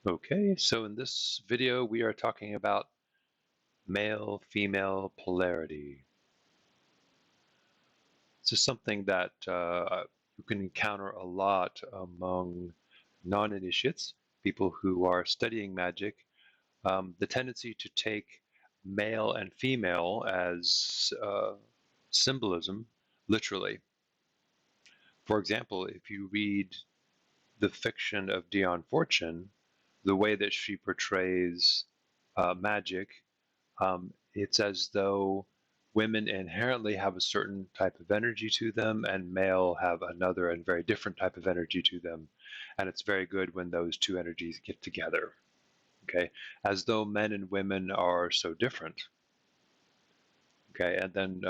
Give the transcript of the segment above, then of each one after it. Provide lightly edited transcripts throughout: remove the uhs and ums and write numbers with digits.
Okay, so in this video we are talking about male-female polarity. This is something that you can encounter a lot among non-initiates, people who are studying magic. The tendency to take male and female as symbolism, literally. For example, if you read the fiction of Dion Fortune, the way that she portrays magic, it's as though women inherently have a certain type of energy to them and male have another and very different type of energy to them. And it's very good when those two energies get together. Okay, as though men and women are so different. Okay, and then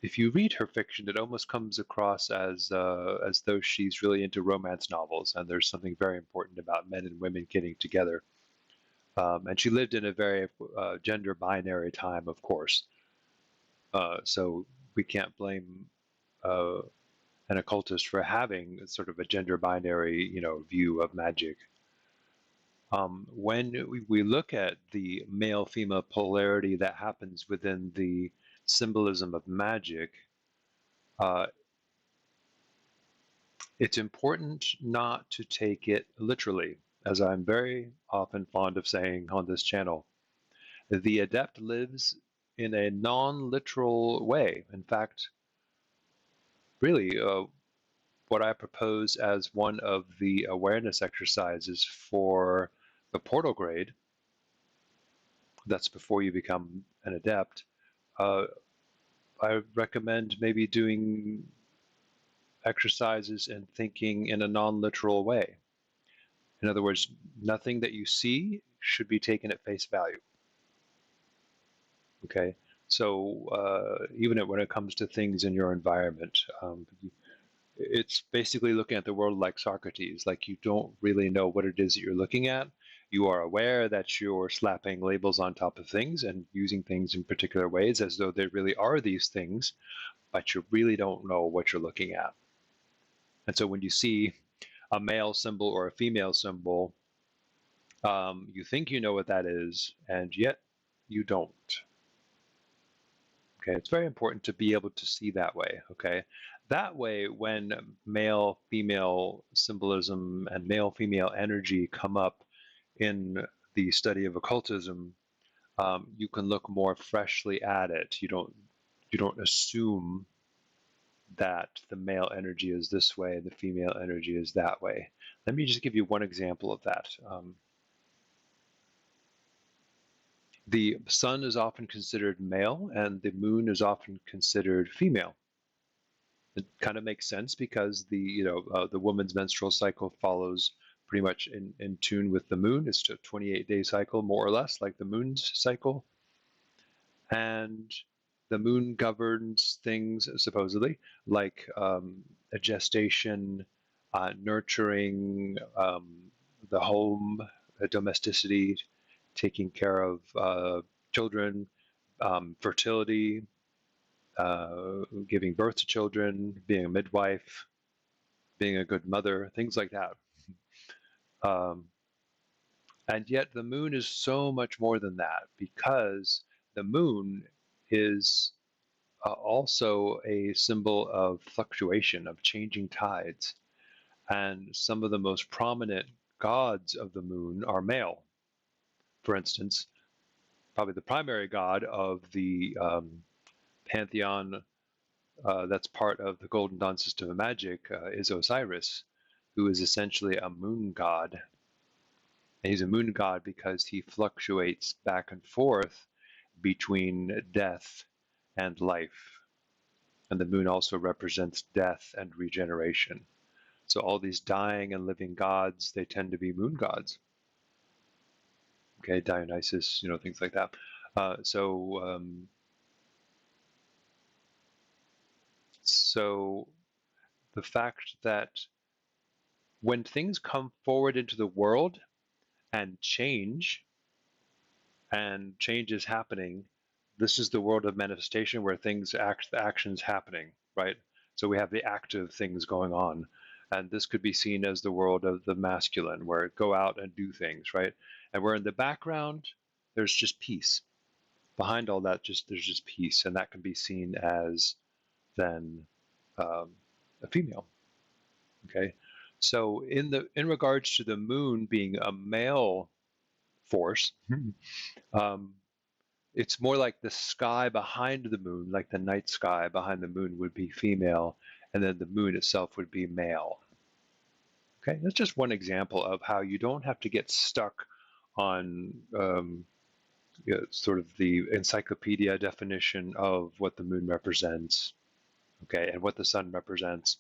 if you read her fiction, it almost comes across as though she's really into romance novels, and there's something very important about men and women getting together. And she lived in a very gender binary time, of course. So we can't blame uh, an occultist for having sort of a gender binary, view of magic. When we look at the male-female polarity that happens within the symbolism of magic, uh, it's important not to take it literally, as I'm very often fond of saying on this channel. The adept lives in a non-literal way. In fact, really, what I propose as one of the awareness exercises for the portal grade, that's before you become an adept, I recommend maybe doing exercises and thinking in a non-literal way. In other words, nothing that you see should be taken at face value. Okay, so even when it comes to things in your environment, it's basically looking at the world like Socrates, like you don't really know what it is that you're looking at. You are aware that you're slapping labels on top of things and using things in particular ways as though they really are these things, but you really don't know what you're looking at. And so when you see a male symbol or a female symbol, you think you know what that is, and yet you don't. Okay, it's very important to be able to see that way. Okay, that way, when male female symbolism and male female energy come up in the study of occultism, you can look more freshly at it. You don't assume that the male energy is this way and the female energy is that way. Let me just give you one example of that. The sun is often considered male and the moon is often considered female. It kind of makes sense because the woman's menstrual cycle follows pretty much in tune with the moon. It's a 28-day cycle, more or less, like the moon's cycle. And the moon governs things, supposedly, like a gestation, nurturing, the home, domesticity, taking care of children, fertility, giving birth to children, being a midwife, being a good mother, things like that. Um, and yet the moon is so much more than that, because the moon is also a symbol of fluctuation, of changing tides. And some of the most prominent gods of the moon are male. For instance, probably the primary god of the pantheon that's part of the Golden Dawn system of magic is Osiris, who is essentially a moon god. And he's a moon god because he fluctuates back and forth between death and life. And the moon also represents death and regeneration. So all these dying and living gods, they tend to be moon gods. Okay, Dionysus, things like that. So the fact that when things come forward into the world and change is happening, this is the world of manifestation where things the actions happening, right? So we have the active things going on. And this could be seen as the world of the masculine, where go out and do things, right? And where in the background, there's just peace. Behind all that, there's just peace, and that can be seen as then um, a female. Okay, so in regards to the moon being a male force, um, it's more like the sky behind the moon, like the night sky behind the moon would be female, and then the moon itself would be male. Okay, that's just one example of how you don't have to get stuck on sort of the encyclopedia definition of what the moon represents, okay, and what the sun represents.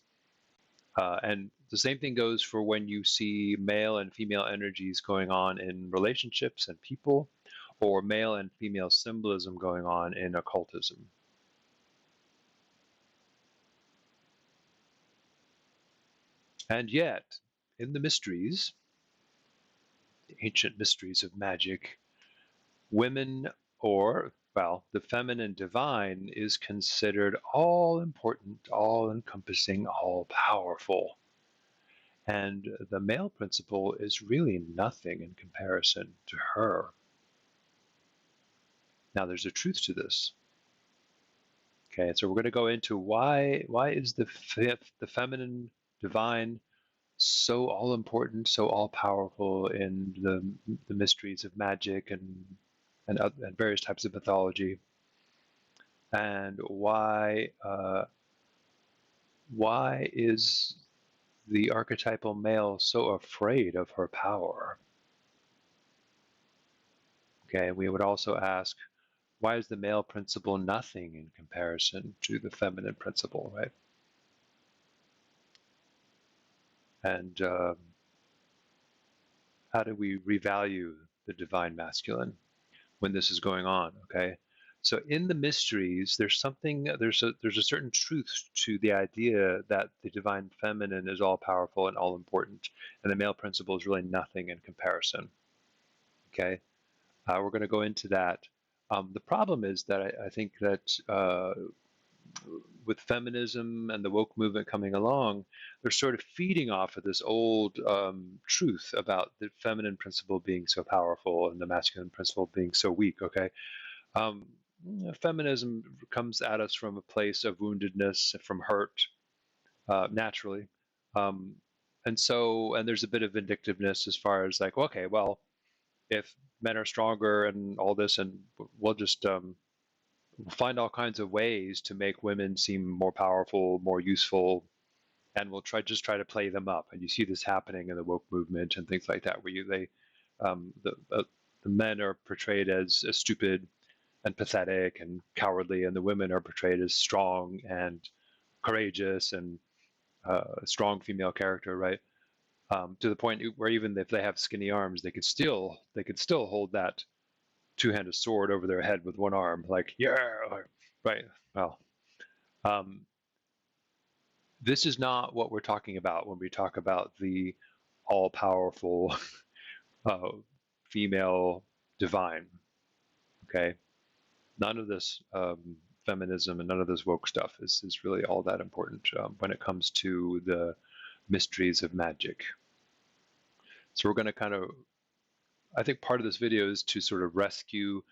And the same thing goes for when you see male and female energies going on in relationships and people, or male and female symbolism going on in occultism. And yet, in the mysteries, the ancient mysteries of magic, women, or, well, the feminine divine is considered all important, all encompassing, all powerful. And the male principle is really nothing in comparison to her. Now, there's a truth to this. Okay, so we're going to go into why is the feminine divine so all important, so all powerful in the mysteries of magic and various types of mythology, and why is the archetypal male so afraid of her power? Okay, and we would also ask, why is the male principle nothing in comparison to the feminine principle, right? And how do we revalue the divine masculine when this is going on? Okay, so in the mysteries, there's a certain truth to the idea that the divine feminine is all powerful and all important, and the male principle is really nothing in comparison. Okay, we're going to go into that. The problem is that I think that with feminism and the woke movement coming along, they're sort of feeding off of this old truth about the feminine principle being so powerful and the masculine principle being so weak. Okay, um, feminism comes at us from a place of woundedness, from hurt, naturally, um, and there's a bit of vindictiveness as far as like, okay, well, if men are stronger and all this, and we'll just find all kinds of ways to make women seem more powerful, more useful, and we'll try to play them up. And you see this happening in the woke movement and things like that, where the men are portrayed as stupid and pathetic and cowardly, and the women are portrayed as strong and courageous and a strong female character, right? To the point where even if they have skinny arms, they could still hold that two-handed sword over their head with one arm, like yeah, right. Well, um, this is not what we're talking about when we talk about the all-powerful uh, female divine. Okay, none of this feminism and none of this woke stuff is really all that important when it comes to the mysteries of magic. So we're going to kind of, I think part of this video is to sort of rescue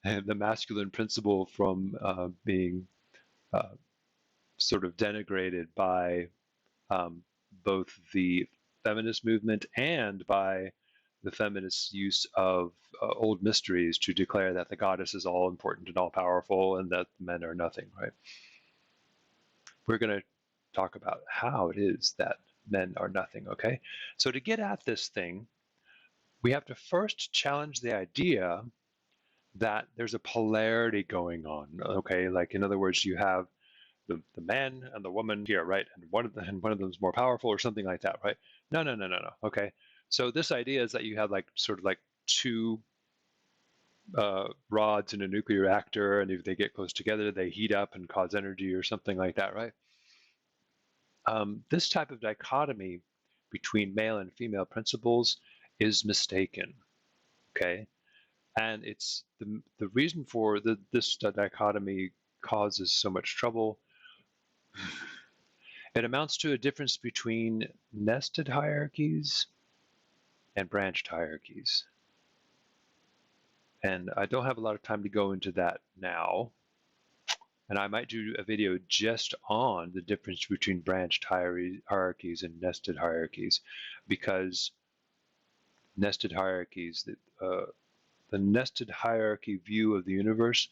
the masculine principle from being uh, sort of denigrated by um, both the feminist movement and by the feminist use of old mysteries to declare that the goddess is all important and all powerful and that men are nothing, right? We're going to talk about how it is that men are nothing, okay? So to get at this thing, we have to first challenge the idea that there's a polarity going on, okay? Like, in other words, you have the man and the woman here, right? And one of them is more powerful or something like that, right? No, no, no, no, no. Okay. So this idea is that you have like sort of like two rods in a nuclear reactor, and if they get close together, they heat up and cause energy or something like that, right? This type of dichotomy between male and female principles is mistaken. Okay. And it's the reason for this dichotomy causes so much trouble It amounts to a difference between nested hierarchies and branched hierarchies. And I don't have a lot of time to go into that now. And I might do a video just on the difference between branched hierarchies and nested hierarchies, because nested hierarchies, the nested hierarchy view of the universe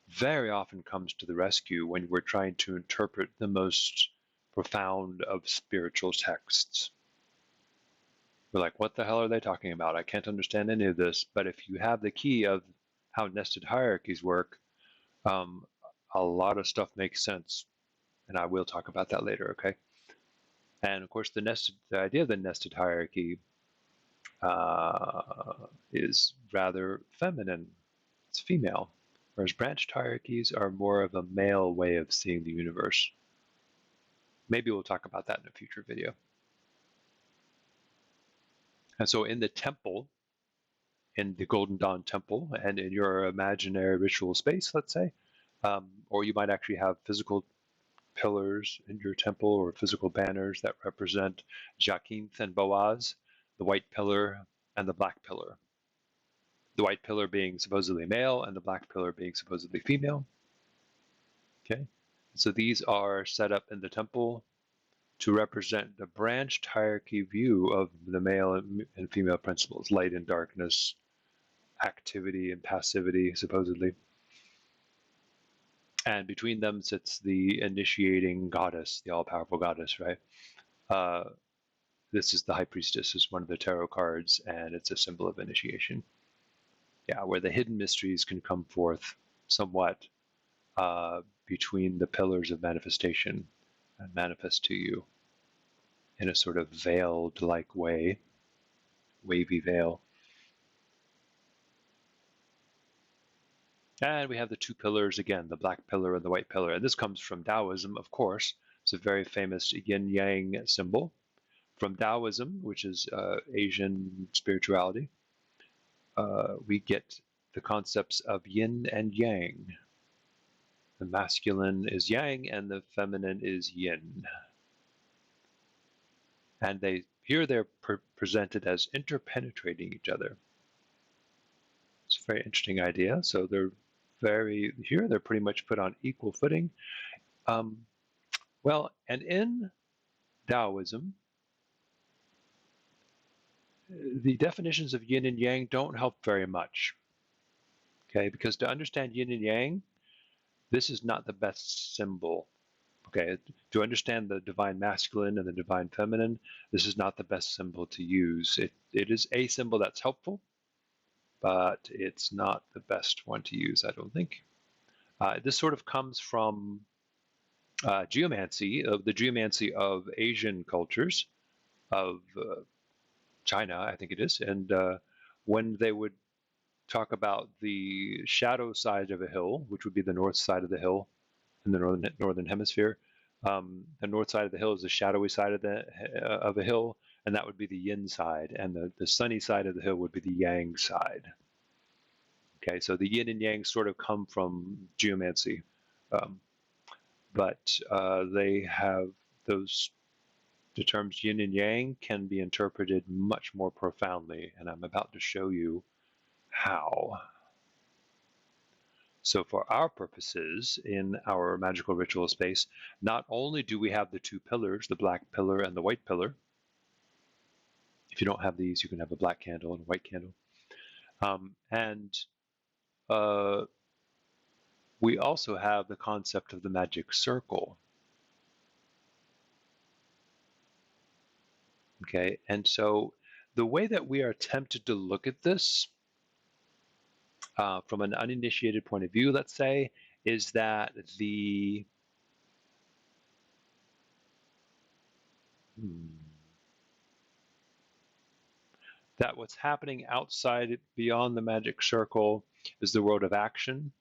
very often comes to the rescue when we're trying to interpret the most profound of spiritual texts. We're like, what the hell are they talking about? I can't understand any of this. But if you have the key of how nested hierarchies work, a lot of stuff makes sense. And I will talk about that later, okay? And of course, the idea of the nested hierarchy is rather feminine. It's female, whereas branched hierarchies are more of a male way of seeing the universe. Maybe we'll talk about that in a future video. And so in the temple, in the Golden Dawn Temple, and in your imaginary ritual space, let's say, or you might actually have physical pillars in your temple or physical banners that represent Jacinth and Boaz, the white pillar and the black pillar. The white pillar being supposedly male and the black pillar being supposedly female. Okay, so these are set up in the temple to represent the branched hierarchy view of the male and female principles, light and darkness, activity and passivity, supposedly. And between them sits the initiating goddess, the all-powerful goddess, right? This is the High Priestess, is one of the tarot cards, and it's a symbol of initiation. Yeah, where the hidden mysteries can come forth somewhat between the pillars of manifestation and manifest to you in a sort of veiled-like way, wavy veil. And we have the two pillars again, the black pillar and the white pillar. And this comes from Taoism, of course. It's a very famous yin-yang symbol from Taoism, which is Asian spirituality. We get the concepts of yin and yang. The masculine is yang and the feminine is yin. And they're presented as interpenetrating each other. It's a very interesting idea. So they're pretty much put on equal footing. Well, and in Taoism, the definitions of yin and yang don't help very much. Okay, because to understand yin and yang, this is not the best symbol. Okay, to understand the divine masculine and the divine feminine, this is not the best symbol to use. It is a symbol that's helpful, but it's not the best one to use, I don't think. This sort of comes from geomancy, the geomancy of Asian cultures, of China, I think it is, and when they would talk about the shadow side of a hill, which would be the north side of the hill in the northern hemisphere. The north side of the hill is the shadowy side of a hill, and that would be the yin side, and the sunny side of the hill would be the yang side. Okay, so the yin and yang sort of come from geomancy, but they have the terms yin and yang can be interpreted much more profoundly, and I'm about to show you how. So for our purposes in our magical ritual space, not only do we have the two pillars, the black pillar and the white pillar. If you don't have these, you can have a black candle and a white candle. We also have the concept of the magic circle. Okay, and so the way that we are tempted to look at this from an uninitiated point of view, let's say, is that that what's happening outside, beyond the magic circle, is the world of action,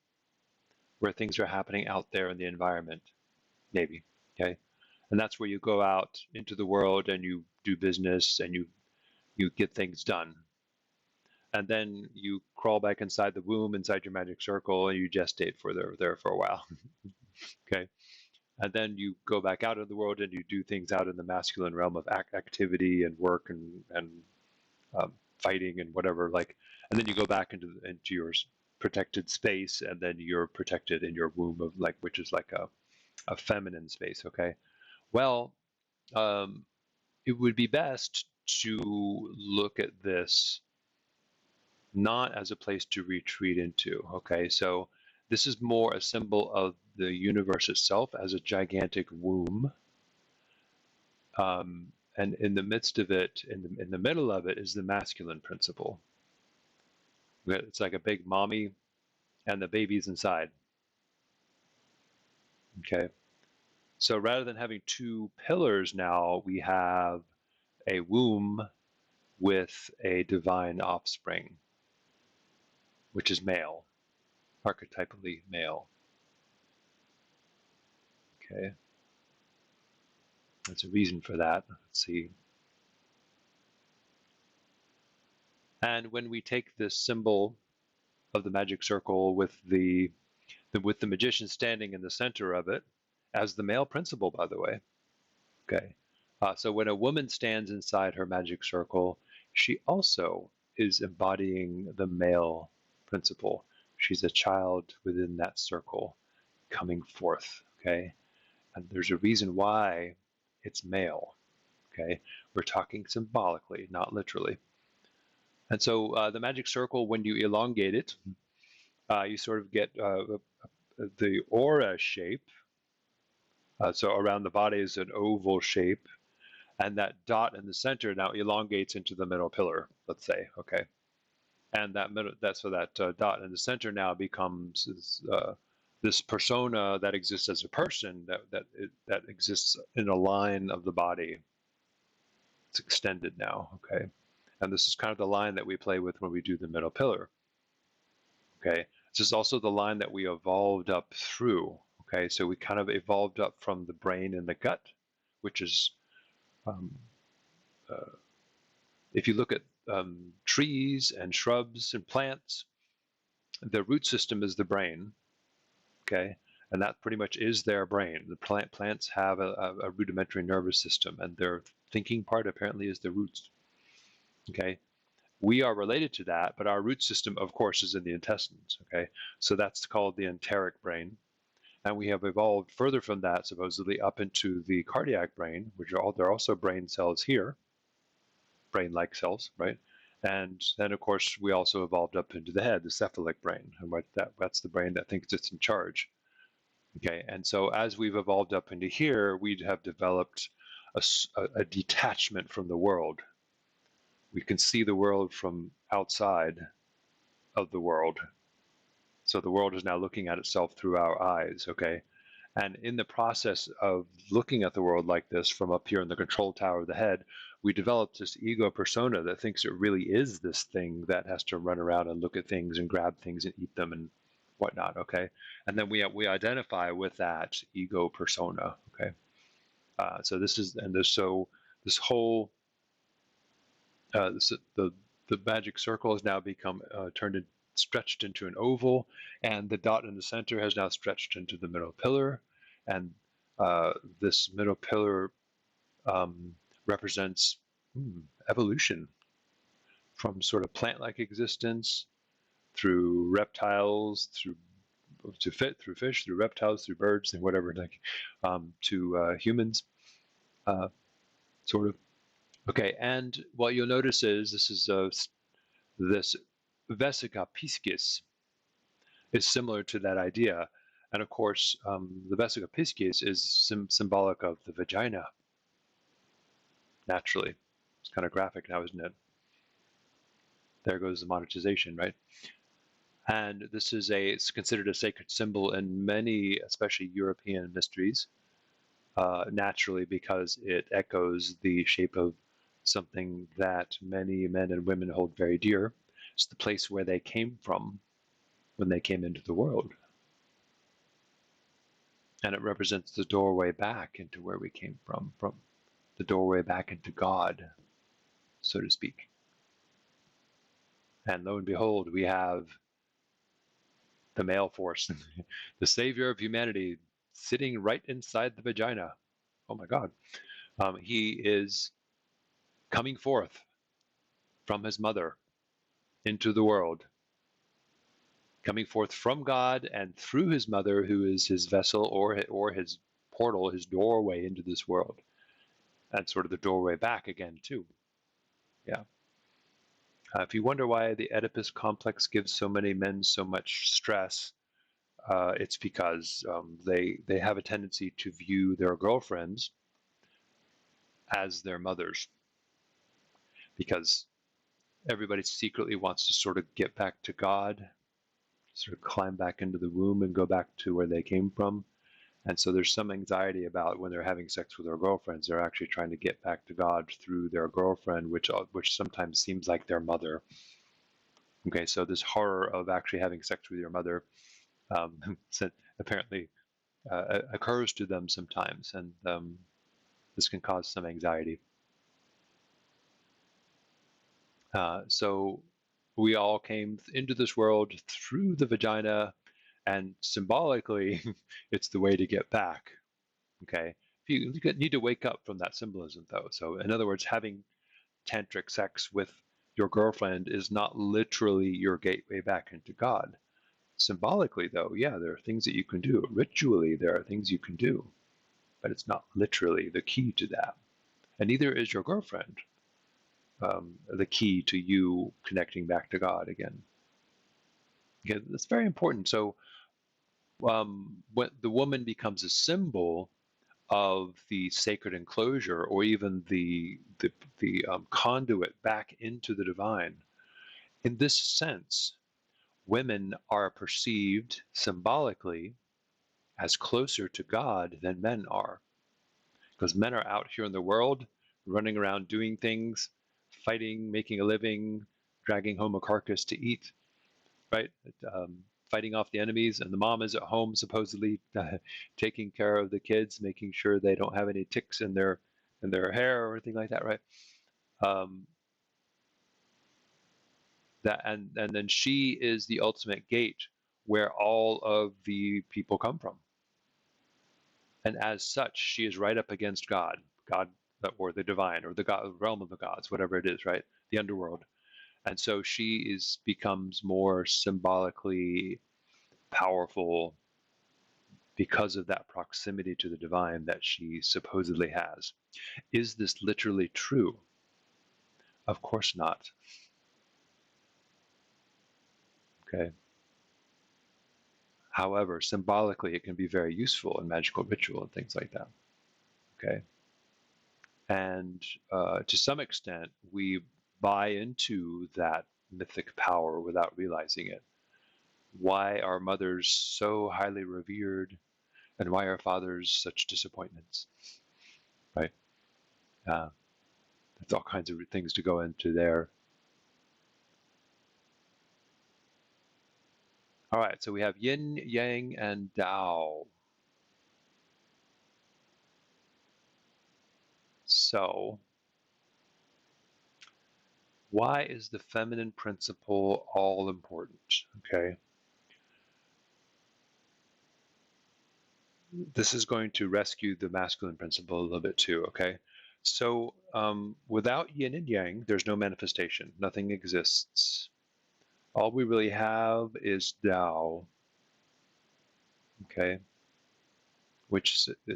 where things are happening out there in the environment, maybe, okay? And that's where you go out into the world and you do business and you get things done. And then you crawl back inside the womb, inside your magic circle, and you gestate there for a while. Okay. And then you go back out in the world and you do things out in the masculine realm of activity and work and fighting and whatever. Like, and then you go back into your protected space, and then you're protected in your womb of like, which is like a feminine space. Okay. Well, um, it would be best to look at this not as a place to retreat into. Okay, so this is more a symbol of the universe itself as a gigantic womb, and in the midst of it, in the middle of it, is the masculine principle. It's like a big mommy, and the baby's inside. Okay, so rather than having two pillars, now we have a womb with a divine offspring, which is male, archetypally male. Okay, there's a reason for that. Let's see. And when we take this symbol of the magic circle with the magician standing in the center of it, as the male principle, by the way. Okay. So when a woman stands inside her magic circle, she also is embodying the male principle. She's a child within that circle coming forth. Okay. And there's a reason why it's male. Okay. We're talking symbolically, not literally. And so the magic circle, when you elongate it, you sort of get the aura shape. So around the body is an oval shape, and that dot in the center now elongates into the middle pillar, let's say, okay? And that dot in the center now becomes this persona that exists as a person that exists in a line of the body. It's extended now, okay? And this is kind of the line that we play with when we do the middle pillar. Okay, this is also the line that we evolved up through. Okay, so we kind of evolved up from the brain and the gut, which is, um, if you look at trees and shrubs and plants, the root system is the brain. Okay, and that pretty much is their brain. The plants have a rudimentary nervous system, and their thinking part apparently is the roots. Okay, we are related to that, but our root system, of course, is in the intestines. Okay, so that's called the enteric brain. And we have evolved further from that, supposedly, up into the cardiac brain, which there are also brain cells here, brain-like cells, right? And then, of course, we also evolved up into the head, the cephalic brain, and that's the brain that thinks it's in charge. Okay, and so as we've evolved up into here, we'd have developed a detachment from the world. We can see the world from outside of the world. So the world is now looking at itself through our eyes, okay? And in the process of looking at the world like this from up here in the control tower of the head, we developed this ego persona that thinks it really is this thing that has to run around and look at things and grab things and eat them and whatnot, okay? And then we identify with that ego persona, okay? So this is, and this, so this whole, the magic circle has now become stretched into an oval, and the dot in the center has now stretched into the middle pillar, and this middle pillar represents evolution from sort of plant-like existence through reptiles, through fish, through reptiles, through birds, and whatever, like to humans, sort of. Okay, and what you'll notice is this vesica piscis is similar to that idea. And of course, the vesica piscis is symbolic of the vagina, naturally. It's kind of graphic now, isn't it? There goes the monetization, right? And this is it's considered a sacred symbol in many, especially European mysteries, naturally, because it echoes the shape of something that many men and women hold very dear. It's the place where they came from when they came into the world. And it represents the doorway back into where we came from the doorway back into God, so to speak. And lo and behold, we have the male force, the savior of humanity, sitting right inside the vagina. Oh my God. He is coming forth from his mother into the world, coming forth from God and through his mother, who is his vessel or his portal, his doorway into this world, and sort of the doorway back again too. Yeah. If you wonder why the Oedipus complex gives so many men so much stress, it's because they have a tendency to view their girlfriends as their mothers, because everybody secretly wants to sort of get back to God, sort of climb back into the womb and go back to where they came from. And so there's some anxiety about when they're having sex with their girlfriends, they're actually trying to get back to God through their girlfriend, which sometimes seems like their mother. Okay, so this horror of actually having sex with your mother apparently occurs to them sometimes, and this can cause some anxiety. So we all came into this world through the vagina, and symbolically, it's the way to get back. Okay, you need to wake up from that symbolism, though. So, in other words, having tantric sex with your girlfriend is not literally your gateway back into God. Symbolically, though, yeah, there are things that you can do. Ritually, there are things you can do, but it's not literally the key to that. And neither is your girlfriend the key to you connecting back to God again. Okay, that's very important. So when the woman becomes a symbol of the sacred enclosure, or even the conduit back into the divine, in this sense, women are perceived symbolically as closer to God than men are, because men are out here in the world, running around doing things, fighting, making a living, dragging home a carcass to eat, right? Fighting off the enemies, and the mom is at home supposedly taking care of the kids, making sure they don't have any ticks in their hair or anything like that, right? Um, and then she is the ultimate gate where all of the people come from, and as such, she is right up against God, or the divine, or the God, realm of the gods, whatever it is, right? The underworld, and so she becomes more symbolically powerful because of that proximity to the divine that she supposedly has. Is this literally true? Of course not. Okay. However, symbolically, it can be very useful in magical ritual and things like that. Okay. And to some extent, we buy into that mythic power without realizing it. Why are mothers so highly revered, and why are fathers such disappointments? Right? There's all kinds of things to go into there. All right, so we have yin, yang, and Tao. So, why is the feminine principle all important? Okay. This is going to rescue the masculine principle a little bit too, okay? So, without yin and yang, there's no manifestation. Nothing exists. All we really have is Tao, okay?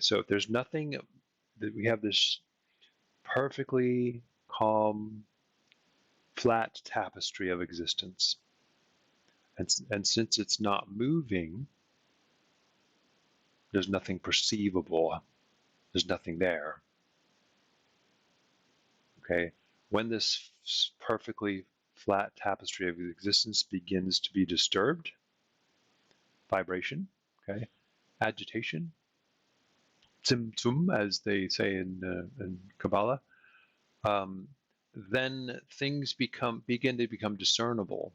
So if there's nothing, we have this perfectly calm, flat tapestry of existence. And since it's not moving, there's nothing perceivable. There's nothing there. Okay? When this perfectly flat tapestry of existence begins to be disturbed, vibration, okay, agitation, tzimtzum, as they say in Kabbalah, then things begin to become discernible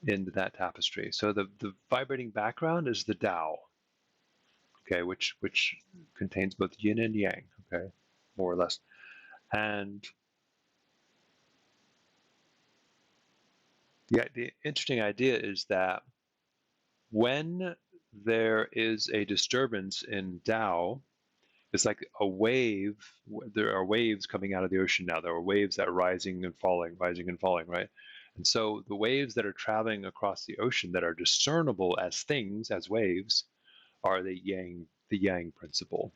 in that tapestry. So the vibrating background is the Tao, okay, which contains both yin and yang, okay, more or less. And the interesting idea is that when there is a disturbance in Tao, it's like a wave. There are waves coming out of the ocean now. There are waves that are rising and falling, right? And so the waves that are traveling across the ocean that are discernible as things, as waves, are the yang principle.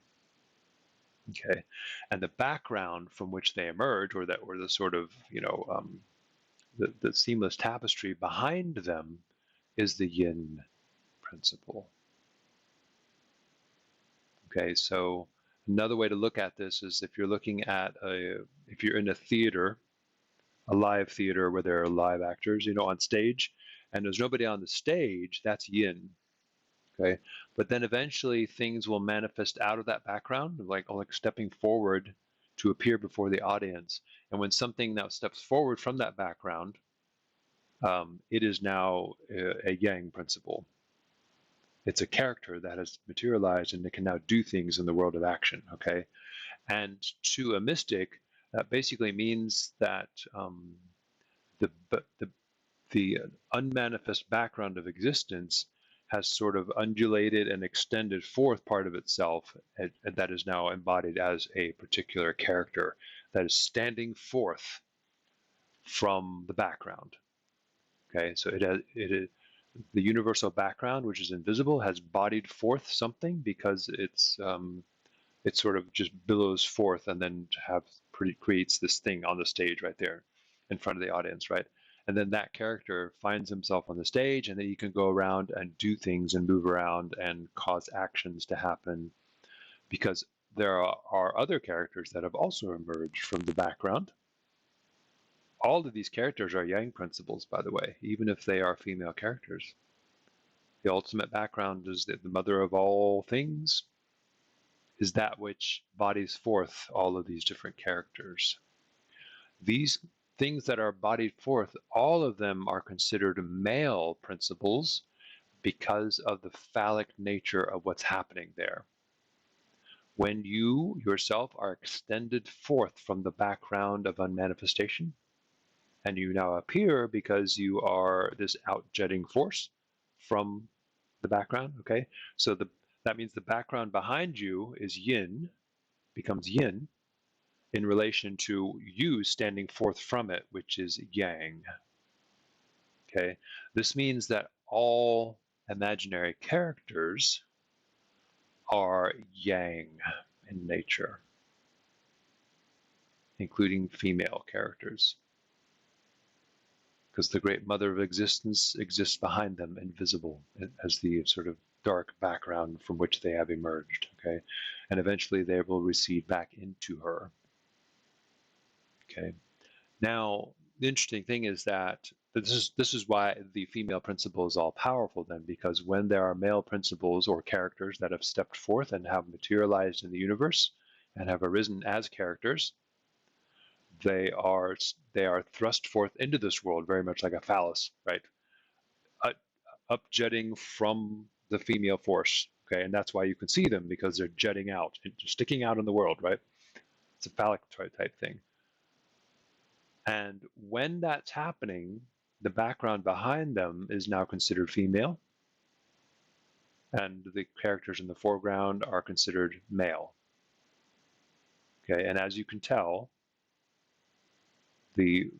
Okay, and the background from which they emerge, or the sort of the seamless tapestry behind them, is the yin principle. Okay, so another way to look at this is if you're looking at if you're in a theater, a live theater where there are live actors, on stage, and there's nobody on the stage, that's yin. Okay, but then eventually things will manifest out of that background, like stepping forward to appear before the audience. And when something now steps forward from that background, it is now a yang principle. It's a character that has materialized and it can now do things in the world of action. Okay, and to a mystic, that basically means that the the unmanifest background of existence has sort of undulated and extended forth part of itself, and that is now embodied as a particular character that is standing forth from the background. Okay, so the universal background, which is invisible, has bodied forth something because it sort of just billows forth and then creates this thing on the stage right there in front of the audience, right? And then that character finds himself on the stage, and then he can go around and do things and move around and cause actions to happen, because there are other characters that have also emerged from the background. All of these characters are yang principles, by the way, even if they are female characters. The ultimate background is that the mother of all things is that which bodies forth all of these different characters. These things that are bodied forth, all of them are considered male principles because of the phallic nature of what's happening there. When you yourself are extended forth from the background of unmanifestation, and you now appear because you are this outjetting force from the background, okay? So that means the background behind you is yin, becomes yin, in relation to you standing forth from it, which is yang. Okay, this means that all imaginary characters are yang in nature, including female characters, because the great mother of existence exists behind them, invisible, as the sort of dark background from which they have emerged. Okay, and eventually they will recede back into her. Okay, now the interesting thing is that this is why the female principle is all powerful then, because when there are male principles or characters that have stepped forth and have materialized in the universe and have arisen as characters, they are thrust forth into this world very much like a phallus, right? Upjetting from the female force. Okay, and that's why you can see them, because they're jetting out, sticking out in the world, right? It's a phallic type thing. And when that's happening, the background behind them is now considered female, and the characters in the foreground are considered male. Okay, and as you can tell, the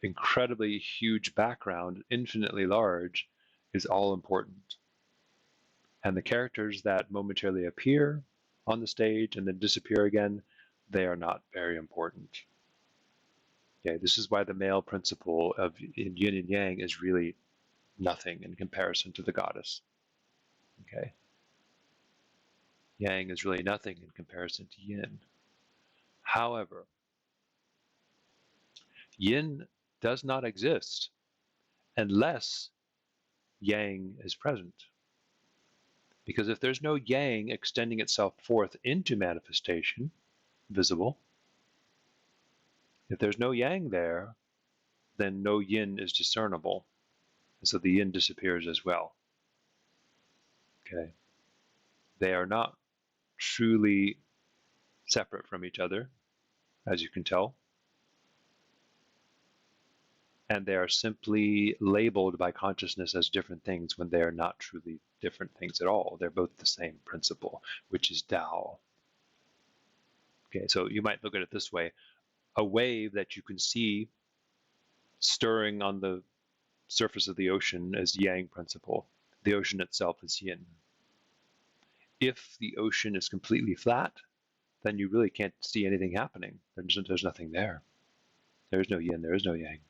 incredibly huge background, infinitely large, is all important. And the characters that momentarily appear on the stage and then disappear again, they are not very important. Okay, this is why the male principle of yin and yang is really nothing in comparison to the goddess. Okay, yang is really nothing in comparison to yin. However, yin does not exist unless yang is present. Because if there's no yang extending itself forth into manifestation, visible, if there's no yang there, then no yin is discernible. And so the yin disappears as well. Okay. They are not truly separate from each other, as you can tell. and they are simply labeled by consciousness as different things when they are not truly different things at all. They're both the same principle, which is Tao. Okay, so you might look at it this way. A wave that you can see stirring on the surface of the ocean is Yang principle. The ocean itself is Yin. If the ocean is completely flat, then you really can't see anything happening. There's nothing there. There is no Yin, there is no Yang.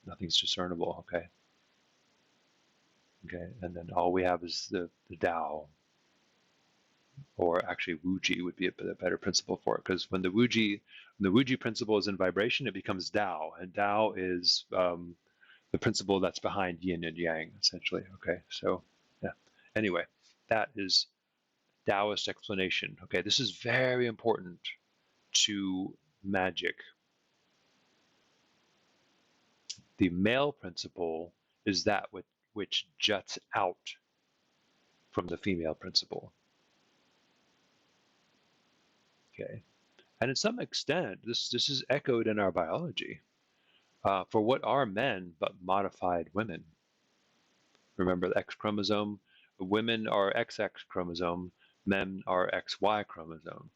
Nothing's discernible, okay? Okay, and then all we have is the Tao, or actually Wuji would be a better principle for it, because when the Wuji principle is in vibration, it becomes Tao, and Tao is the principle that's behind Yin and Yang, essentially. Okay, so yeah. Anyway, that is Taoist explanation. Okay, this is very important to magic. The male principle is that which juts out from the female principle. Okay, and in some extent, this is echoed in our biology. For what are men but modified women? Remember the X chromosome? Women are XX chromosome, men are XY chromosome.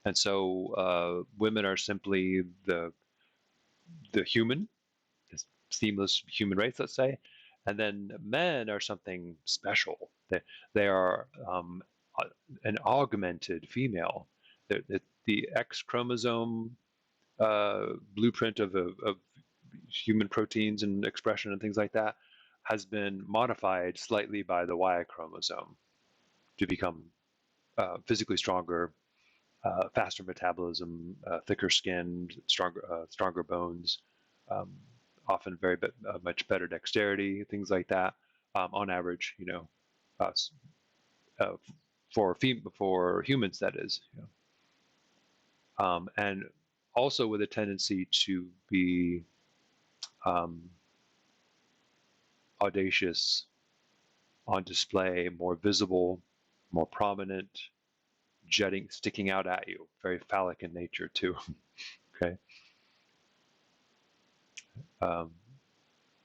And so women are simply the human, this seamless human race, let's say, and then men are something special. They are an augmented female. The X chromosome blueprint of human proteins and expression and things like that has been modified slightly by the Y chromosome to become physically stronger, faster metabolism, thicker skin, stronger bones, um, often much better dexterity, things like that. On average, uh, uh, for humans, that is. And also with a tendency to be audacious, on display, more visible, more prominent, jutting, sticking out at you, very phallic in nature too. Okay, um,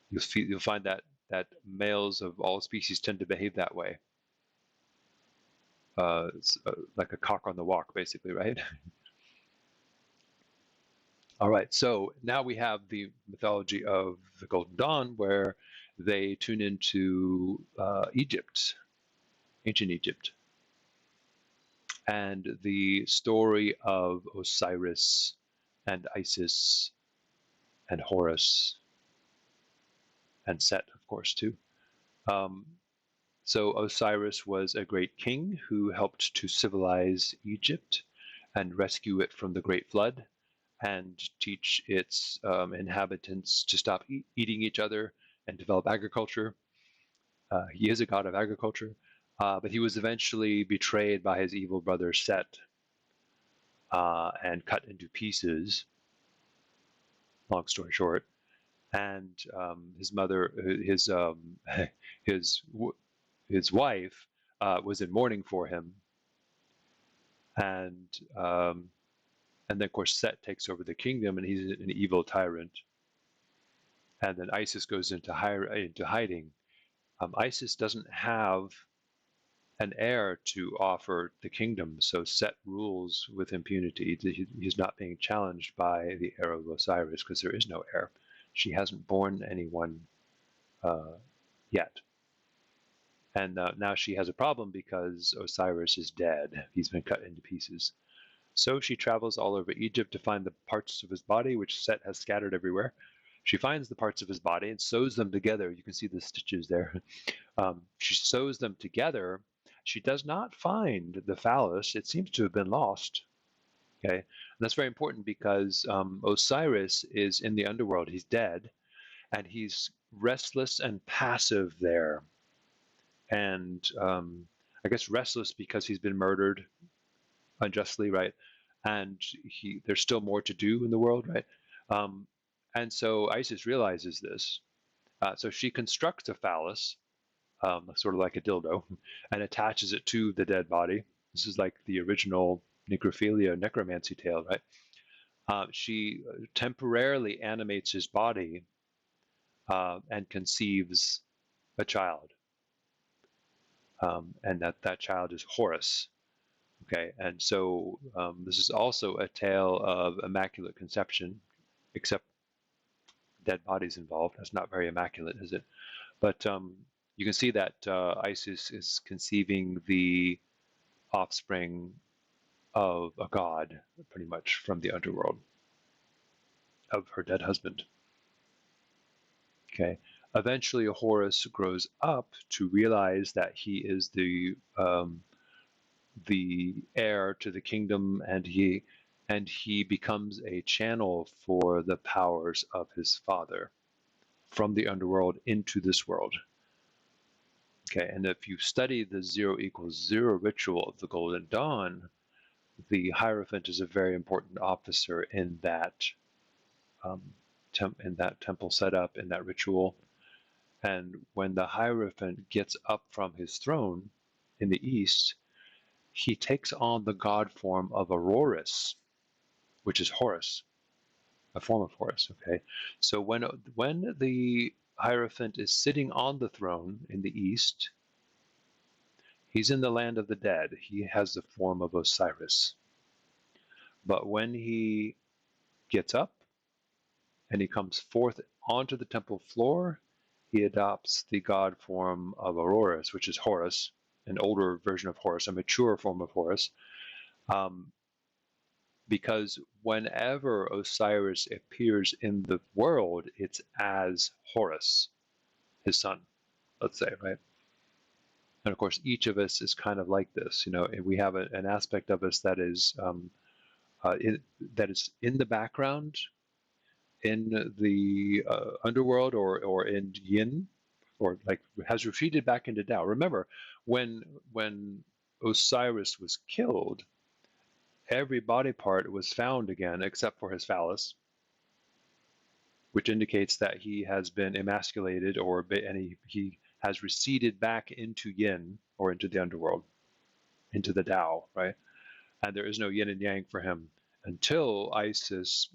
you'll find that males of all species tend to behave that way. It's like a cock on the walk, basically, right? All right, so now we have the mythology of the Golden Dawn, where they tune into Egypt, ancient Egypt, and the story of Osiris and Isis and Horus and Set, of course, too. So Osiris was a great king who helped to civilize Egypt and rescue it from the Great Flood and teach its inhabitants to stop eating each other and develop agriculture. He is a god of agriculture, but he was eventually betrayed by his evil brother Set and cut into pieces, long story short. And his mother, his wife was in mourning for him, and then of course Set takes over the kingdom, and he's an evil tyrant. And then Isis goes into hiding. Isis doesn't have an heir to offer the kingdom, so Set rules with impunity. He's not being challenged by the heir of Osiris because there is no heir. She hasn't borne anyone yet. And now she has a problem because Osiris is dead. He's been cut into pieces. So she travels all over Egypt to find the parts of his body, which Set has scattered everywhere. She finds the parts of his body and sews them together. You can see the stitches there. She sews them together. She does not find the phallus. It seems to have been lost. Okay, and that's very important because Osiris is in the underworld. He's dead, and he's restless and passive there. And I guess restless because he's been murdered unjustly, right? And there's still more to do in the world, right? And so Isis realizes this. So she constructs a phallus, sort of like a dildo, and attaches it to the dead body. This is like the original necrophilia, necromancy tale, right? She temporarily animates his body and conceives a child, and that child is Horus. Okay, and so this is also a tale of immaculate conception, except dead bodies involved. That's not very immaculate, is it? But you can see that Isis is conceiving the offspring of a god, pretty much, from the underworld, of her dead husband. Okay. Eventually, Horus grows up to realize that he is the heir to the kingdom, and he becomes a channel for the powers of his father from the underworld into this world. Okay, and if you study the 0 = 0 ritual of the Golden Dawn, the Hierophant is a very important officer in that temple setup, in that ritual. And when the Hierophant gets up from his throne in the east, he takes on the god form of Aurorus, which is Horus, a form of Horus. Okay, so when the Hierophant is sitting on the throne in the east, he's in the land of the dead. He has the form of Osiris. But when he gets up and he comes forth onto the temple floor, he adopts the god form of Aurorus, which is Horus, an older version of Horus, a mature form of Horus, because whenever Osiris appears in the world, it's as Horus, his son, let's say, right? And of course, each of us is kind of like this. You know, we have an aspect of us that is in the background, in the underworld, or in yin, or like has retreated back into Tao. Remember, when Osiris was killed, every body part was found again except for his phallus, which indicates that he has been emasculated, and he has receded back into yin, or into the underworld, into the Tao, right? And there is no yin and yang for him until Isis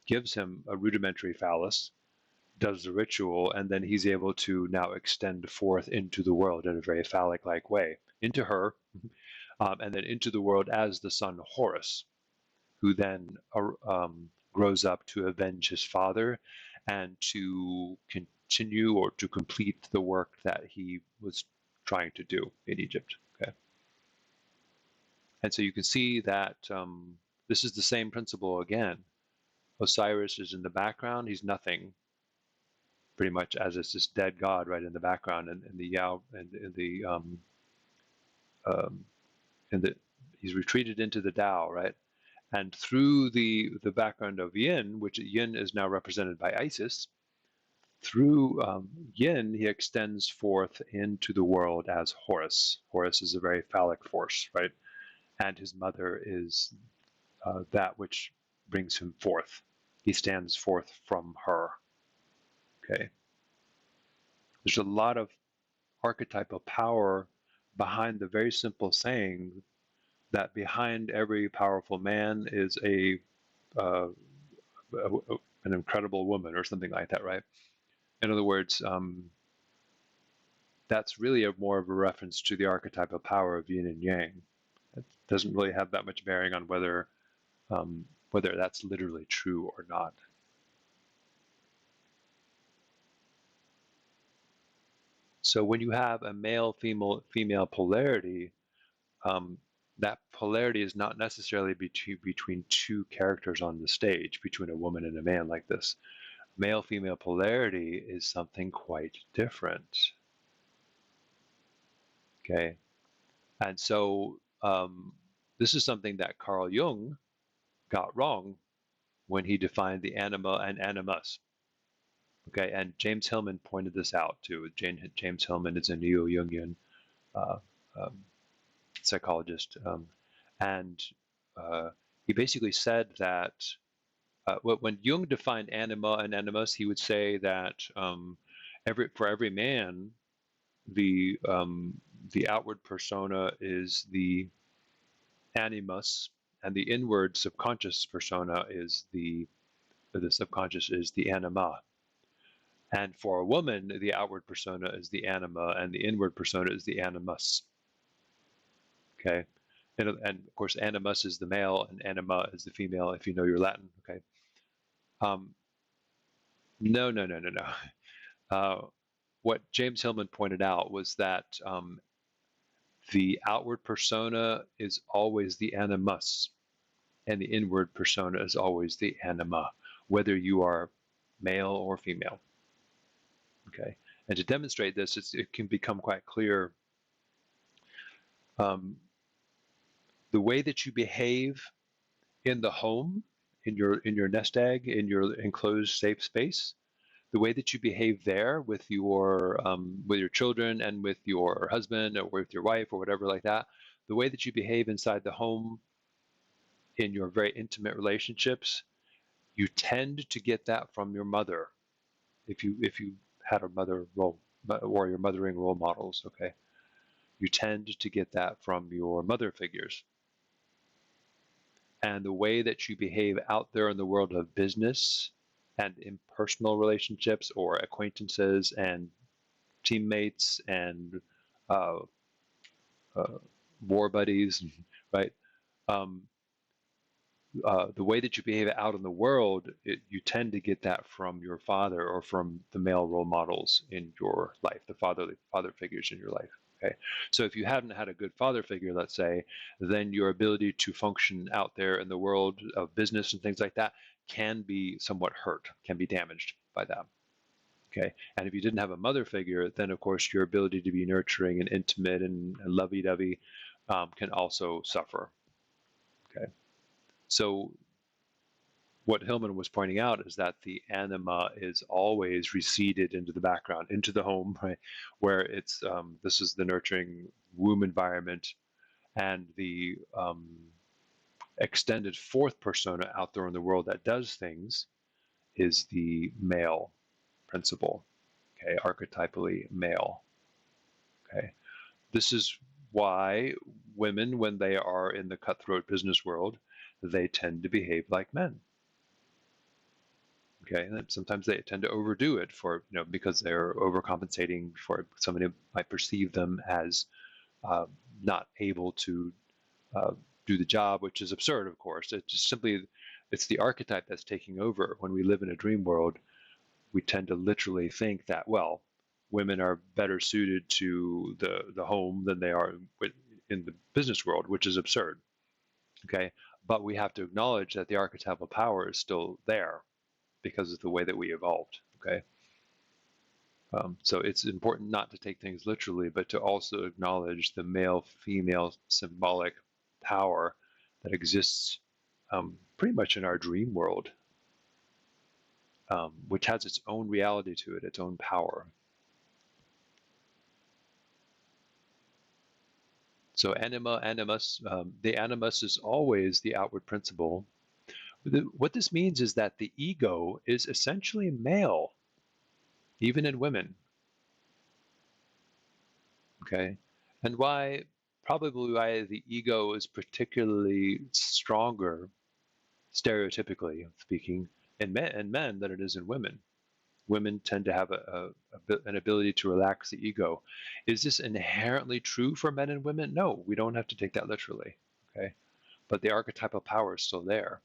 gives him a rudimentary phallus, does the ritual, and then he's able to now extend forth into the world in a very phallic-like way, into her, and then into the world as the son Horus, who then grows up to avenge his father and to continue or to complete the work that he was trying to do in Egypt. Okay. And so you can see that this is the same principle again. Osiris is in the background. He's nothing, pretty much, as it's this dead god right in the background, and the Yao, and he's retreated into the Tao, right? And through the background of Yin, which Yin is now represented by Isis, through Yin, he extends forth into the world as Horus. Horus is a very phallic force, right? And his mother is that which brings him forth. He stands forth from her. Okay. There's a lot of archetypal power behind the very simple saying that behind every powerful man is an incredible woman, or something like that, right? In other words, that's really more of a reference to the archetypal power of yin and yang. It doesn't really have that much bearing on whether that's literally true or not. So when you have a male-female polarity, that polarity is not necessarily between two characters on the stage, between a woman and a man like this. Male-female polarity is something quite different. Okay, and so this is something that Carl Jung got wrong when he defined the anima and animus. Okay, and James Hillman pointed this out too. James Hillman is a neo-Jungian psychologist, and he basically said that when Jung defined anima and animus, he would say that for every man, the outward persona is the animus, and the inward subconscious persona is the subconscious is the anima. And for a woman, the outward persona is the anima, and the inward persona is the animus. Okay, and of course, animus is the male, and anima is the female. If you know your Latin, okay. No, no, no, no, no. What James Hillman pointed out was that the outward persona is always the animus, and the inward persona is always the anima, whether you are male or female. Okay, and to demonstrate this, it can become quite clear. The way that you behave in the home, in your nest egg, in your enclosed safe space, the way that you behave there with your children and with your husband or with your wife or whatever like that, the way that you behave inside the home in your very intimate relationships, you tend to get that from your mother. If you had a mother role or your mothering role models, okay, you tend to get that from your mother figures. And the way that you behave out there in the world of business and impersonal relationships or acquaintances and teammates and uh, war buddies, right? Um, the way that you behave out in the world, you tend to get that from your father or from the male role models in your life, the father figures in your life. Okay, so if you haven't had a good father figure, let's say, then your ability to function out there in the world of business and things like that can be somewhat hurt, can be damaged by that. Okay, and if you didn't have a mother figure, then of course your ability to be nurturing and intimate and lovey-dovey can also suffer. Okay, so what Hillman was pointing out is that the anima is always receded into the background, into the home, right, where it's this is the nurturing womb environment, and the extended fourth persona out there in the world that does things is the male principle, okay, archetypally male. Okay, this is why women, when they are in the cutthroat business world, they tend to behave like men. Okay, and sometimes they tend to overdo it for, because they're overcompensating for somebody might perceive them as not able to uh, do the job, which is absurd, of course. It's just simply, it's the archetype that's taking over. When we live in a dream world, we tend to literally think that, well, women are better suited to the home than they are in the business world, which is absurd. Okay, but we have to acknowledge that the archetypal power is still there because of the way that we evolved. Okay, so it's important not to take things literally, but to also acknowledge the male-female symbolic power that exists pretty much in our dream world, which has its own reality to it, its own power. So anima, animus, the animus is always the outward principle. What this means is that the ego is essentially male, even in women. Okay, and probably why the ego is particularly stronger, stereotypically speaking, in men than it is in women. Women tend to have an ability to relax the ego. Is this inherently true for men and women? No, we don't have to take that literally. Okay, but the archetypal power is still there.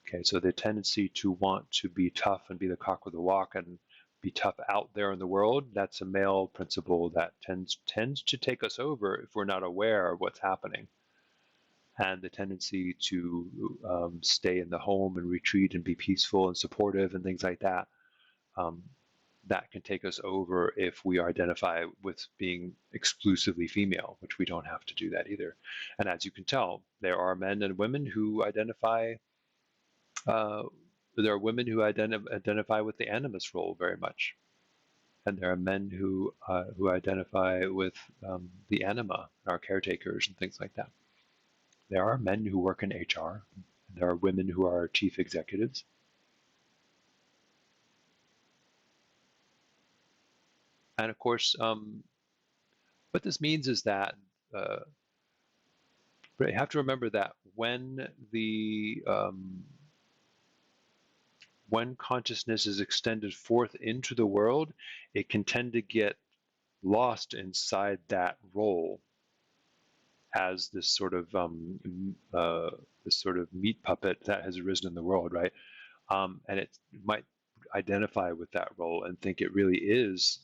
Okay, so the tendency to want to be tough and be the cock with the walk and be tough out there in the world, that's a male principle that tends to take us over if we're not aware of what's happening. And the tendency to stay in the home and retreat and be peaceful and supportive and things like that, that can take us over if we identify with being exclusively female, which we don't have to do that either. And as you can tell, there are men and women who identify there are women who identify with the animus role very much, and there are men who identify with the anima, our caretakers and things like that. There are men who work in HR. And there are women who are chief executives. And of course, what this means is that but you have to remember that when when consciousness is extended forth into the world, it can tend to get lost inside that role as this sort of meat puppet that has arisen in the world, right? And it might identify with that role and think it really is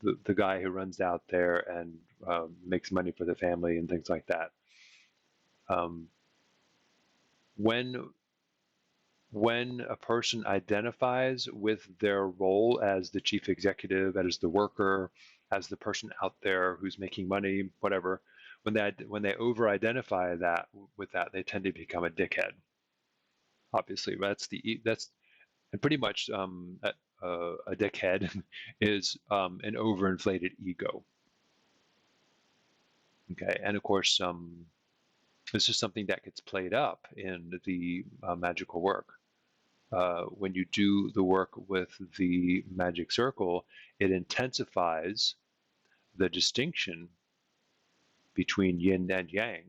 the guy who runs out there and makes money for the family and things like that. Um, when a person identifies with their role as the chief executive, as the worker, as the person out there who's making money, whatever, when they over-identify that with that, they tend to become a dickhead. Obviously, that's and pretty much a dickhead is an overinflated ego. Okay, and of course, this is something that gets played up in the magical work. When you do the work with the magic circle, it intensifies the distinction between yin and yang.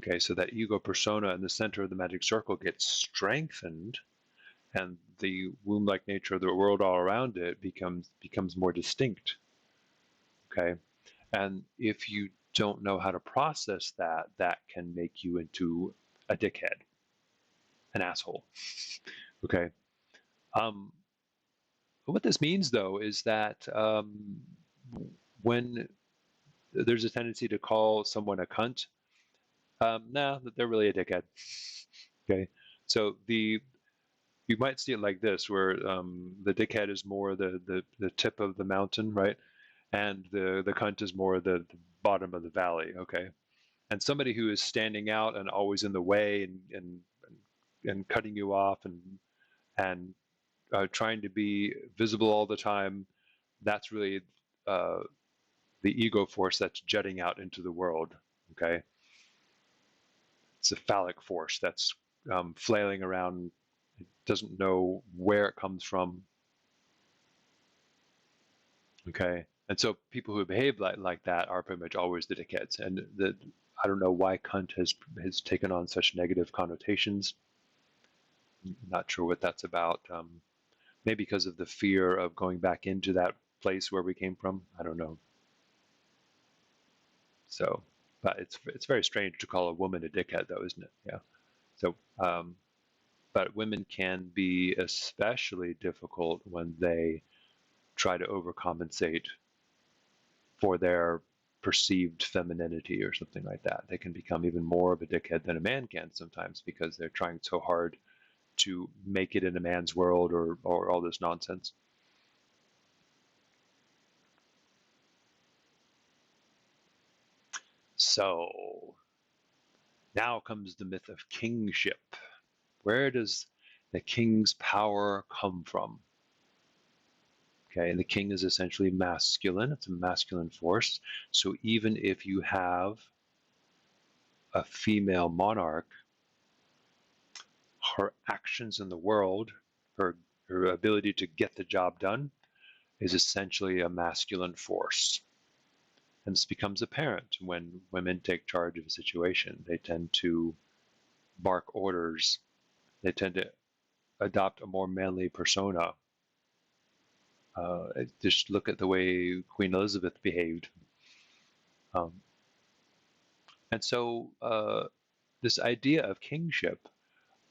Okay, so that ego persona in the center of the magic circle gets strengthened, and the womb-like nature of the world all around it becomes more distinct. Okay, and if you don't know how to process that, that can make you into a dickhead, an asshole. Okay. What this means, though, is that when there's a tendency to call someone a cunt, no, they're really a dickhead. Okay, so you might see it like this, where the dickhead is more the tip of the mountain, right, and the cunt is more the bottom of the valley. Okay, and somebody who is standing out and always in the way and cutting you off and trying to be visible all the time, that's really the ego force that's jutting out into the world. Okay, it's a phallic force that's flailing around, it doesn't know where it comes from. Okay, and so people who behave like that are pretty much always the dickheads. And I don't know why cunt has taken on such negative connotations. I'm not sure what that's about. Maybe because of the fear of going back into that place where we came from. I don't know. So, but it's very strange to call a woman a dickhead, though, isn't it? Yeah. So, but women can be especially difficult when they try to overcompensate for their perceived femininity or something like that. They can become even more of a dickhead than a man can sometimes because they're trying so hard to make it in a man's world or all this nonsense. So now comes the myth of kingship. Where does the king's power come from? Okay, and the king is essentially masculine. It's a masculine force. So even if you have a female monarch, her actions in the world, her ability to get the job done, is essentially a masculine force. And this becomes apparent when women take charge of a situation. They tend to bark orders. They tend to adopt a more manly persona. Just look at the way Queen Elizabeth behaved. And so this idea of kingship,